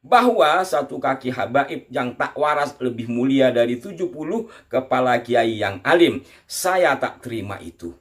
bahwa satu kaki habaib yang tak waras lebih mulia dari 70 kepala kiai yang alim. Saya tak terima itu.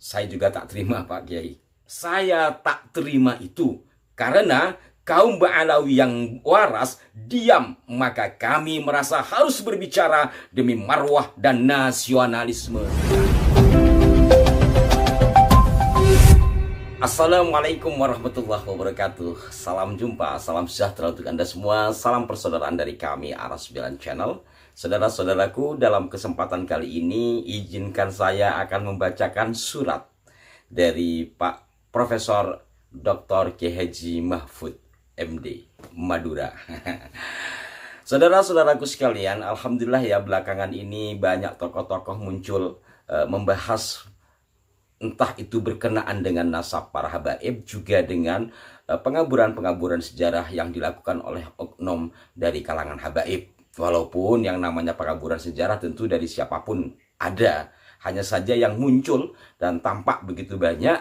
Saya juga tak terima, Pak Kiai. Saya tak terima itu. Karena kaum Ba'alawi yang waras diam, maka kami merasa harus berbicara demi marwah dan nasionalisme. Assalamualaikum warahmatullahi wabarakatuh. Salam jumpa, salam sejahtera untuk Anda semua. Salam persaudaraan dari kami, Aras 9 Channel. Saudara-saudaraku, dalam kesempatan kali ini izinkan saya akan membacakan surat dari Pak Profesor Dr. Kiai Haji Mahfud MD Madura. Saudara-saudaraku sekalian, alhamdulillah ya, belakangan ini banyak tokoh-tokoh muncul membahas, entah itu berkenaan dengan nasab para habaib, juga dengan pengaburan-pengaburan sejarah yang dilakukan oleh oknum dari kalangan habaib. Walaupun yang namanya pengaburan sejarah tentu dari siapapun ada, hanya saja yang muncul dan tampak begitu banyak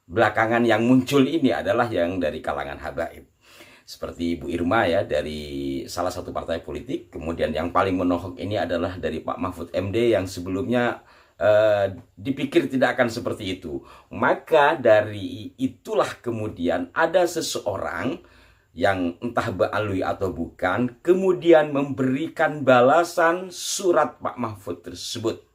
belakangan yang muncul ini adalah yang dari kalangan habaib. Seperti Bu Irma ya, dari salah satu partai politik. Kemudian yang paling menohok ini adalah dari Pak Mahfud MD yang sebelumnya dipikir tidak akan seperti itu. Maka dari itulah kemudian ada seseorang yang entah Ba'alwi atau bukan, kemudian memberikan balasan surat Pak Mahfud tersebut.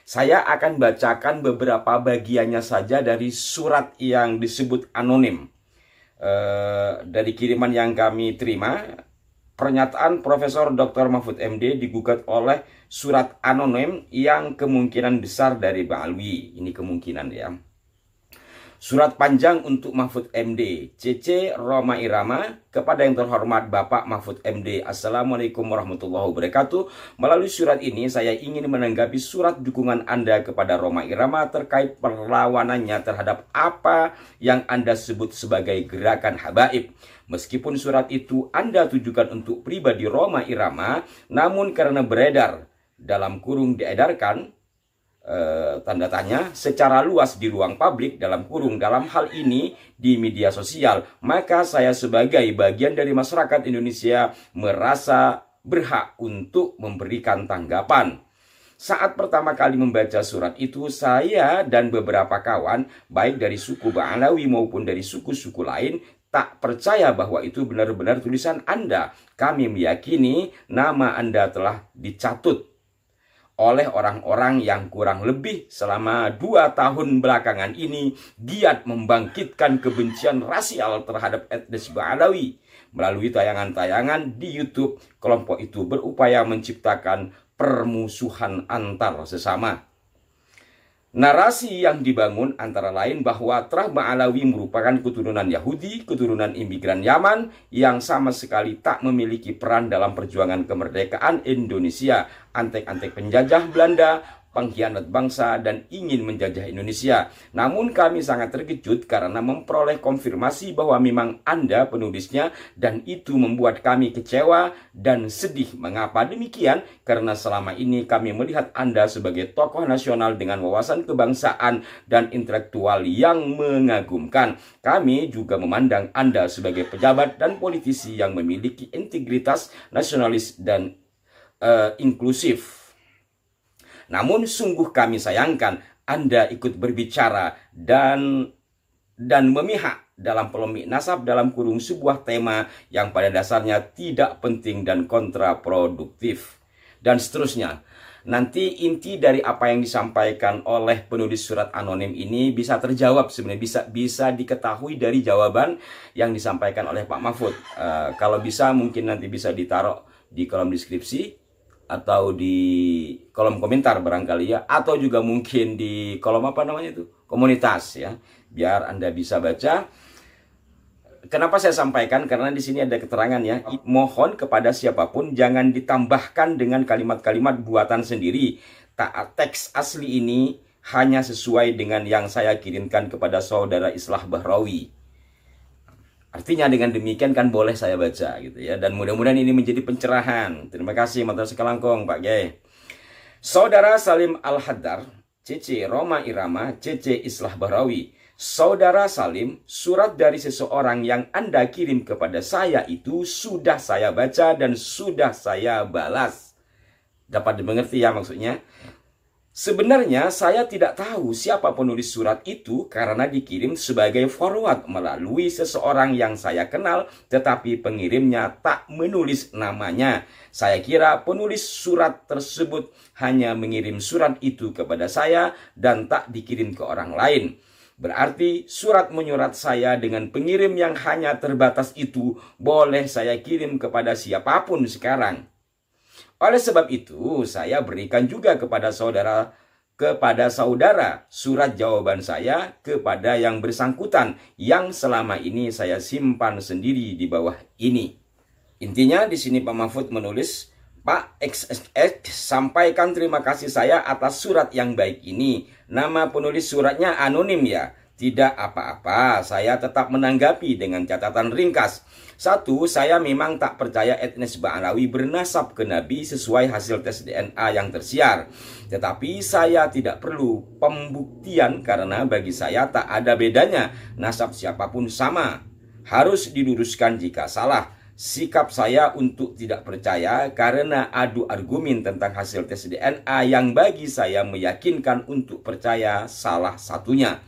Saya akan bacakan beberapa bagiannya saja dari surat yang disebut anonim. Dari kiriman yang kami terima, pernyataan Profesor Dr. Mahfud MD digugat oleh surat anonim yang kemungkinan besar dari Ba'alwi. Ini kemungkinan ya. Surat panjang untuk Mahfud MD, CC Roma Irama, kepada yang terhormat Bapak Mahfud MD. Assalamualaikum warahmatullahi wabarakatuh. Melalui surat ini saya ingin menanggapi surat dukungan Anda kepada Roma Irama terkait perlawanannya terhadap apa yang Anda sebut sebagai gerakan habaib. Meskipun surat itu Anda tujukan untuk pribadi Roma Irama, namun karena beredar dalam kurung diedarkan, tanda tanya, secara luas di ruang publik dalam kurung dalam hal ini di media sosial, maka saya sebagai bagian dari masyarakat Indonesia merasa berhak untuk memberikan tanggapan. Saat pertama kali membaca surat itu, saya dan beberapa kawan baik dari suku Ba'alawi maupun dari suku-suku lain tak percaya bahwa itu benar-benar tulisan Anda. Kami meyakini nama Anda telah dicatut oleh orang-orang yang kurang lebih selama 2 tahun belakangan ini giat membangkitkan kebencian rasial terhadap etnis Ba'alawi. Melalui tayangan-tayangan di YouTube, kelompok itu berupaya menciptakan permusuhan antar sesama. Narasi yang dibangun antara lain bahwa Trah Ba'alawi merupakan keturunan Yahudi, keturunan imigran Yaman yang sama sekali tak memiliki peran dalam perjuangan kemerdekaan Indonesia, antek-antek penjajah Belanda, pengkhianat bangsa, dan ingin menjajah Indonesia. Namun kami sangat terkejut karena memperoleh konfirmasi bahwa memang Anda penulisnya, dan itu membuat kami kecewa dan sedih. Mengapa demikian? Karena selama ini kami melihat Anda sebagai tokoh nasional dengan wawasan kebangsaan dan intelektual yang mengagumkan. Kami juga memandang Anda sebagai pejabat dan politisi yang memiliki integritas, nasionalis, dan inklusif. Namun sungguh kami sayangkan Anda ikut berbicara dan memihak dalam polemik nasab dalam kurung sebuah tema yang pada dasarnya tidak penting dan kontraproduktif, dan seterusnya. Nanti inti dari apa yang disampaikan oleh penulis surat anonim ini bisa terjawab, sebenarnya bisa diketahui dari jawaban yang disampaikan oleh Pak Mahfud. Kalau bisa mungkin nanti bisa ditaruh di kolom deskripsi atau di kolom komentar barangkali ya, atau juga mungkin di kolom apa namanya itu, komunitas ya, biar Anda bisa baca. Kenapa saya sampaikan? Karena di sini ada keterangan ya. Mohon kepada siapapun jangan ditambahkan dengan kalimat-kalimat buatan sendiri. Teks asli ini hanya sesuai dengan yang saya kirimkan kepada saudara Islah Bahrawi. Artinya dengan demikian kan boleh saya baca gitu ya. Dan mudah-mudahan ini menjadi pencerahan. Terima kasih matur sekelangkong Pak Kiai. Saudara Salim Al-Haddar, CC Roma Irama, CC Islah Bahrawi. Saudara Salim, surat dari seseorang yang Anda kirim kepada saya itu sudah saya baca dan sudah saya balas. Dapat dimengerti ya maksudnya? Sebenarnya saya tidak tahu siapa penulis surat itu karena dikirim sebagai forward melalui seseorang yang saya kenal, tetapi pengirimnya tak menulis namanya. Saya kira penulis surat tersebut hanya mengirim surat itu kepada saya dan tak dikirim ke orang lain. Berarti surat menyurat saya dengan pengirim yang hanya terbatas itu boleh saya kirim kepada siapapun sekarang. Oleh sebab itu, saya berikan juga kepada saudara surat jawaban saya kepada yang bersangkutan yang selama ini saya simpan sendiri di bawah ini. Intinya di sini Pak Mahfud menulis, Pak XXX sampaikan terima kasih saya atas surat yang baik ini. Nama penulis suratnya anonim ya. Tidak apa-apa, saya tetap menanggapi dengan catatan ringkas. 1. Saya memang tak percaya etnis Ba'alawi bernasab ke Nabi sesuai hasil tes DNA yang tersiar. Tetapi saya tidak perlu pembuktian karena bagi saya tak ada bedanya. Nasab siapapun sama. Harus diluruskan jika salah. Sikap saya untuk tidak percaya karena adu argumen tentang hasil tes DNA yang bagi saya meyakinkan untuk percaya salah satunya.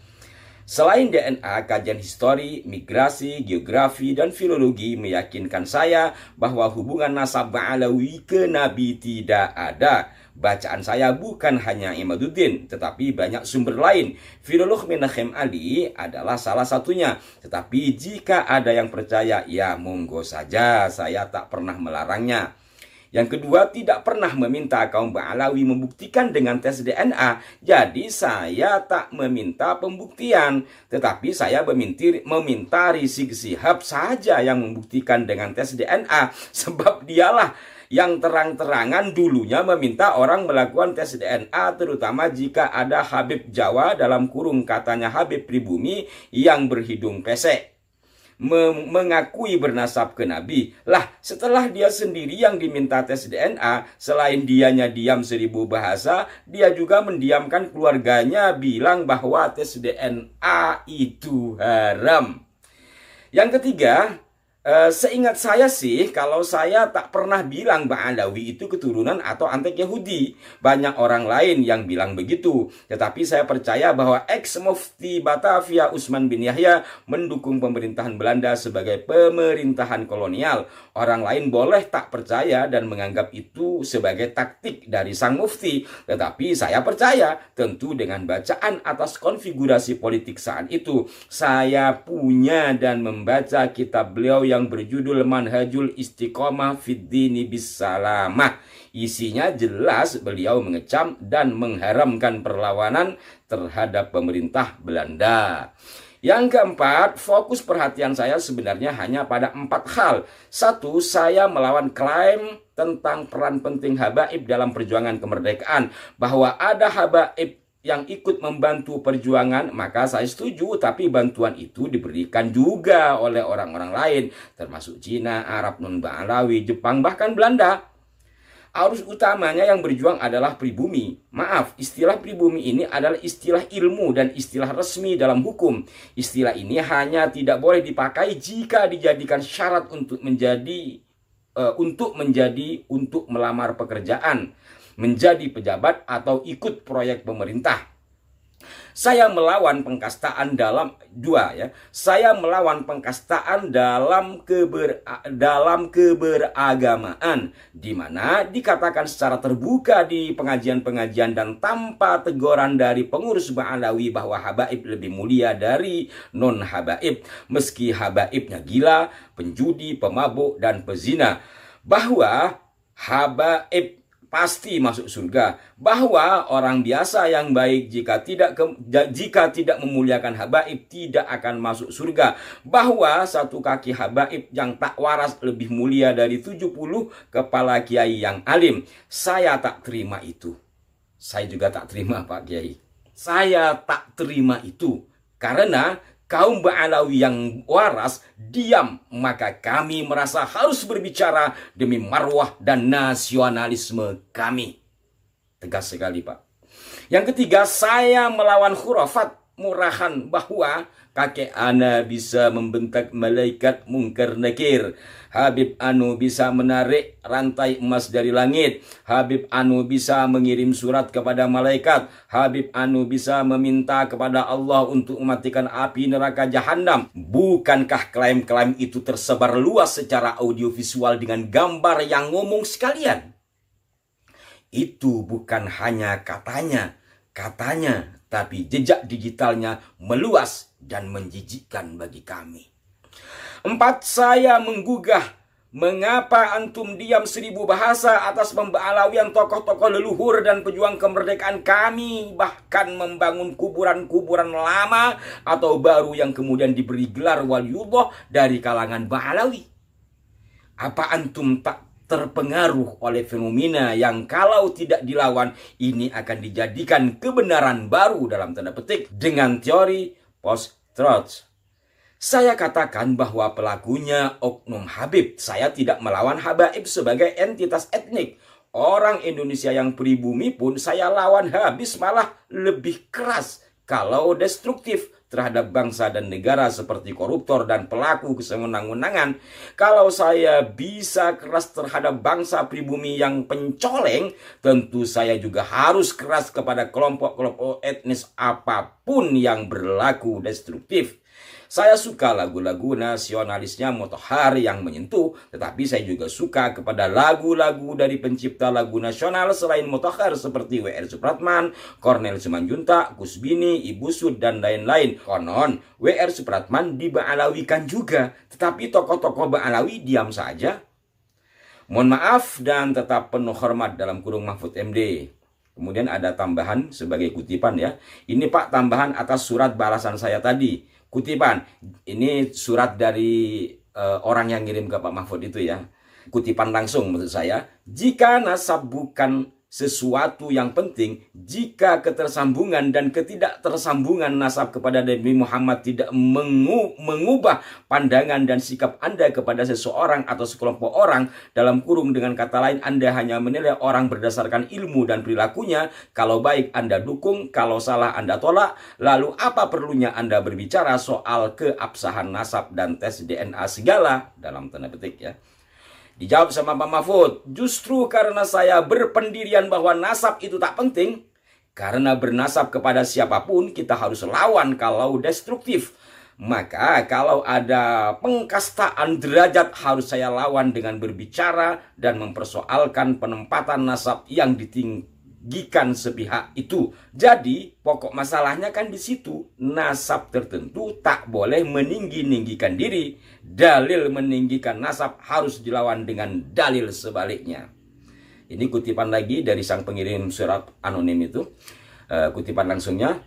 Selain DNA, kajian histori, migrasi, geografi, dan filologi meyakinkan saya bahwa hubungan nasab Ba'alawi ke Nabi tidak ada. Bacaan saya bukan hanya Imaduddin, tetapi banyak sumber lain. Filolog Menachem Ali adalah salah satunya. Tetapi jika ada yang percaya, ya monggo saja, saya tak pernah melarangnya. Yang kedua, tidak pernah meminta kaum Ba'alawi membuktikan dengan tes DNA. Jadi saya tak meminta pembuktian. Tetapi saya meminta Rizik Syihab saja yang membuktikan dengan tes DNA. Sebab dialah yang terang-terangan dulunya meminta orang melakukan tes DNA, terutama jika ada Habib Jawa dalam kurung katanya Habib Pribumi yang berhidung pesek mengakui bernasab ke Nabi. Lah, setelah dia sendiri yang diminta tes DNA, selain dianya diam 1000 bahasa, dia juga mendiamkan keluarganya bilang bahwa tes DNA itu haram. Yang ketiga, seingat saya sih, kalau saya tak pernah bilang Ba'alawi itu keturunan atau antek Yahudi. Banyak orang lain yang bilang begitu. Tetapi saya percaya bahwa ex-mufti Batavia Usman bin Yahya mendukung pemerintahan Belanda sebagai pemerintahan kolonial. Orang lain boleh tak percaya dan menganggap itu sebagai taktik dari sang mufti. Tetapi saya percaya, tentu dengan bacaan atas konfigurasi politik saat itu. Saya punya dan membaca kitab beliau yang berjudul Manhajul Istiqomah Fid Dini Bisalamah. Isinya jelas beliau mengecam dan mengharamkan perlawanan terhadap pemerintah Belanda. Yang keempat, fokus perhatian saya sebenarnya hanya pada 4 hal. 1. Saya melawan klaim tentang peran penting habaib dalam perjuangan kemerdekaan. Bahwa ada habaib yang ikut membantu perjuangan, maka saya setuju, tapi bantuan itu diberikan juga oleh orang-orang lain, termasuk Cina, Arab, non-Ba'alawi, Jepang, bahkan Belanda. Arus utamanya yang berjuang adalah pribumi. Maaf, istilah pribumi ini adalah istilah ilmu dan istilah resmi dalam hukum. Istilah ini hanya tidak boleh dipakai jika dijadikan syarat untuk melamar pekerjaan, menjadi pejabat, atau ikut proyek pemerintah. Saya melawan pengkastaan Saya melawan pengkastaan dalam keberagamaan, di mana dikatakan secara terbuka di pengajian-pengajian dan tanpa teguran dari pengurus Ba'alawi bahwa habaib lebih mulia dari non-habaib, meski habaibnya gila, penjudi, pemabuk, dan pezina. Bahwa habaib pasti masuk surga, bahwa orang biasa yang baik jika tidak memuliakan habaib tidak akan masuk surga, bahwa satu kaki habaib yang tak waras lebih mulia dari 70 kepala kiai yang alim. Saya tak terima itu. Saya juga tak terima, Pak Kiai. Saya tak terima itu karena kaum Ba'alawi yang waras diam, maka kami merasa harus berbicara demi marwah dan nasionalisme kami. Tegas sekali, Pak. Yang ketiga, saya melawan khurafat. murahan bahwa kakek ana bisa membentak malaikat mungkar nakir. Habib anu bisa menarik rantai emas dari langit. Habib anu bisa mengirim surat kepada malaikat. Habib anu bisa meminta kepada Allah untuk mematikan api neraka jahanam. Bukankah klaim-klaim itu tersebar luas secara audiovisual dengan gambar yang ngomong sekalian? Itu bukan hanya katanya, tapi jejak digitalnya meluas dan menjijikkan bagi kami. 4. Saya menggugah, mengapa antum diam 1000 bahasa atas pembalawian tokoh-tokoh leluhur dan pejuang kemerdekaan kami, bahkan membangun kuburan-kuburan lama atau baru yang kemudian diberi gelar waliullah dari kalangan Ba'alawi. Apa antum tak terpengaruh oleh fenomena yang kalau tidak dilawan ini akan dijadikan kebenaran baru dalam tanda petik dengan teori post-truth? Saya katakan bahwa pelakunya oknum Habib. Saya tidak melawan Habaib sebagai entitas etnik. Orang Indonesia yang pribumi pun saya lawan habis, malah lebih keras kalau destruktif terhadap bangsa dan negara seperti koruptor dan pelaku kesewenang-wenangan. Kalau saya bisa keras terhadap bangsa pribumi yang pencoleng, tentu saya juga harus keras kepada kelompok-kelompok etnis apapun yang berlaku destruktif. Saya suka lagu-lagu nasionalisnya Mottohar yang menyentuh, tetapi saya juga suka kepada lagu-lagu dari pencipta lagu nasional selain Mottohar seperti W.R. Supratman, Cornel Simanjuntak, Kusbini, Ibu Sud, dan lain-lain. Konon, W.R. Supratman diba'alawikan juga, tetapi tokoh-tokoh Ba'alawi diam saja. Mohon maaf dan tetap penuh hormat dalam kurung Mahfud MD. Kemudian ada tambahan sebagai kutipan ya. Ini Pak tambahan atas surat balasan saya tadi. Kutipan, ini surat dari orang yang ngirim ke Pak Mahfud itu ya. Kutipan langsung maksud saya. Jika nasab bukan sesuatu yang penting, jika ketersambungan dan ketidaktersambungan nasab kepada Nabi Muhammad tidak mengubah pandangan dan sikap Anda kepada seseorang atau sekelompok orang, dalam kurung dengan kata lain Anda hanya menilai orang berdasarkan ilmu dan perilakunya, kalau baik Anda dukung, kalau salah Anda tolak, lalu apa perlunya Anda berbicara soal keabsahan nasab dan tes DNA segala, dalam tanda petik ya. Dijawab sama Pak Mahfud, justru karena saya berpendirian bahwa nasab itu tak penting, karena bernasab kepada siapapun kita harus lawan kalau destruktif. Maka kalau ada pengkastaan derajat harus saya lawan dengan berbicara dan mempersoalkan penempatan nasab yang ditinggikan sepihak itu. Jadi pokok masalahnya kan di situ, nasab tertentu tak boleh meninggi-ninggikan diri. Dalil meninggikan nasab harus dilawan dengan dalil sebaliknya. Ini kutipan lagi dari sang pengirim surat anonim itu. Kutipan langsungnya.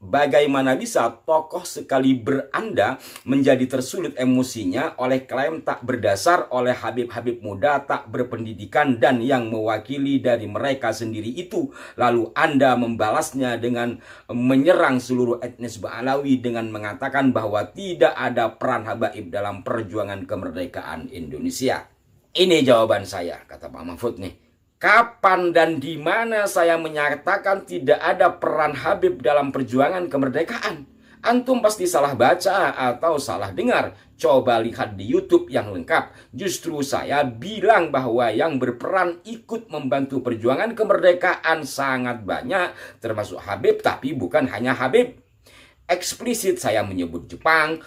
Bagaimana bisa tokoh sekaliber Anda menjadi tersulut emosinya oleh klaim tak berdasar oleh Habib-Habib muda tak berpendidikan dan yang mewakili dari mereka sendiri itu. Lalu Anda membalasnya dengan menyerang seluruh etnis Ba'alawi dengan mengatakan bahwa tidak ada peran Habaib dalam perjuangan kemerdekaan Indonesia. Ini jawaban saya, kata Pak Mahfud nih. Kapan dan di mana saya menyatakan tidak ada peran Habib dalam perjuangan kemerdekaan? Antum pasti salah baca atau salah dengar. Coba lihat di YouTube yang lengkap. Justru saya bilang bahwa yang berperan ikut membantu perjuangan kemerdekaan sangat banyak, termasuk Habib, tapi bukan hanya Habib. Eksplisit saya menyebut Jepang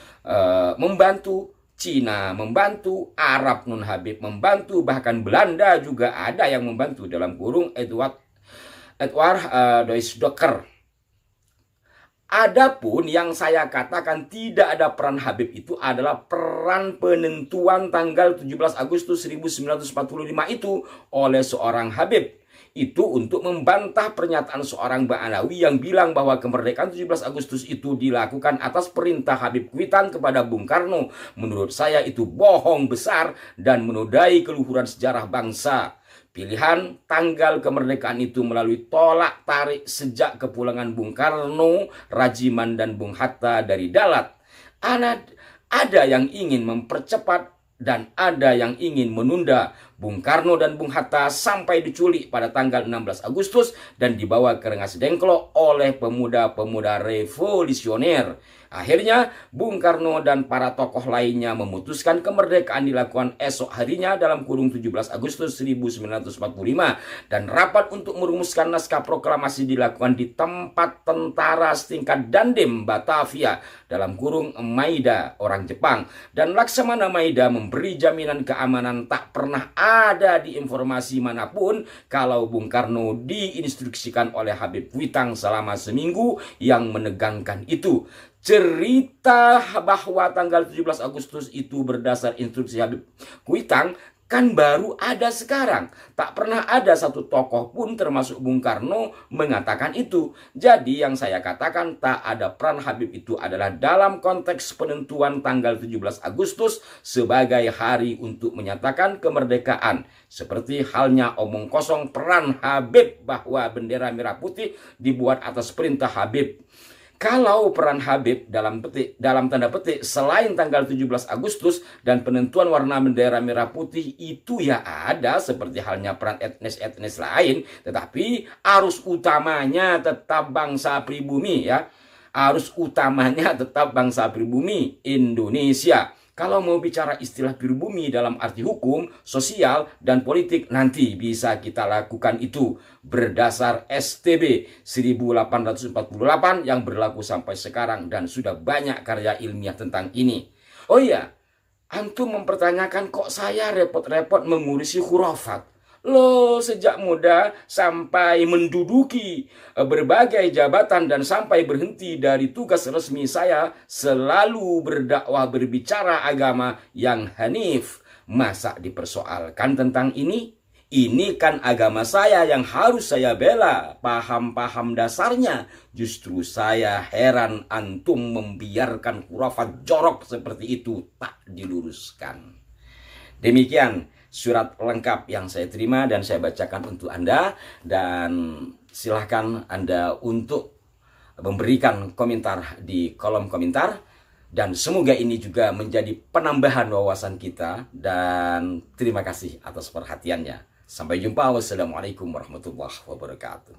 membantu, Cina membantu, Arab non Habib membantu, bahkan Belanda juga ada yang membantu, dalam kurung Edward Doisdoker. Adapun yang saya katakan tidak ada peran Habib itu adalah peran penentuan tanggal 17 Agustus 1945 itu oleh seorang Habib. Itu untuk membantah pernyataan seorang Ba'alawi yang bilang bahwa kemerdekaan 17 Agustus itu dilakukan atas perintah Habib Kuitan kepada Bung Karno. Menurut saya itu bohong besar dan menodai keluhuran sejarah bangsa. Pilihan tanggal kemerdekaan itu melalui tolak tarik sejak kepulangan Bung Karno, Rajiman, dan Bung Hatta dari Dalat. Ada yang ingin mempercepat dan ada yang ingin menunda. Bung Karno dan Bung Hatta sampai diculik pada tanggal 16 Agustus dan dibawa ke Rengas Dengklok oleh pemuda-pemuda revolusioner. Akhirnya, Bung Karno dan para tokoh lainnya memutuskan kemerdekaan dilakukan esok harinya dalam kurung 17 Agustus 1945 dan rapat untuk merumuskan naskah proklamasi dilakukan di tempat tentara setingkat Dandem, Batavia dalam kurung Maida, orang Jepang. Dan Laksamana Maida memberi jaminan keamanan tak pernah ada di informasi manapun kalau Bung Karno diinstruksikan oleh Habib Kuitang selama seminggu yang menegangkan itu. Cerita bahwa tanggal 17 Agustus itu berdasar instruksi Habib Kuitang kan baru ada sekarang. Tak pernah ada satu tokoh pun termasuk Bung Karno mengatakan itu. Jadi yang saya katakan tak ada peran Habib itu adalah dalam konteks penentuan tanggal 17 Agustus sebagai hari untuk menyatakan kemerdekaan. Seperti halnya omong kosong peran Habib bahwa bendera merah putih dibuat atas perintah Habib. Kalau peran Habib dalam tanda petik selain tanggal 17 Agustus dan penentuan warna bendera merah putih itu ya ada seperti halnya peran etnis-etnis lain, tetapi arus utamanya tetap bangsa pribumi ya. Arus utamanya tetap bangsa pribumi Indonesia. Kalau mau bicara istilah pribumi dalam arti hukum, sosial, dan politik, nanti bisa kita lakukan itu berdasar STB 1848 yang berlaku sampai sekarang dan sudah banyak karya ilmiah tentang ini. Oh iya, antum mempertanyakan kok saya repot-repot mengurusi khurafat. Loh, sejak muda sampai menduduki berbagai jabatan dan sampai berhenti dari tugas resmi saya selalu berdakwah berbicara agama yang hanif. Masa dipersoalkan tentang ini? Ini kan agama saya yang harus saya bela, paham-paham dasarnya. Justru saya heran antum membiarkan khurafat jorok seperti itu tak diluruskan. Demikian surat lengkap yang saya terima dan saya bacakan untuk Anda, dan silahkan Anda untuk memberikan komentar di kolom komentar, dan semoga ini juga menjadi penambahan wawasan kita, dan terima kasih atas perhatiannya. Sampai jumpa. Wassalamualaikum warahmatullahi wabarakatuh.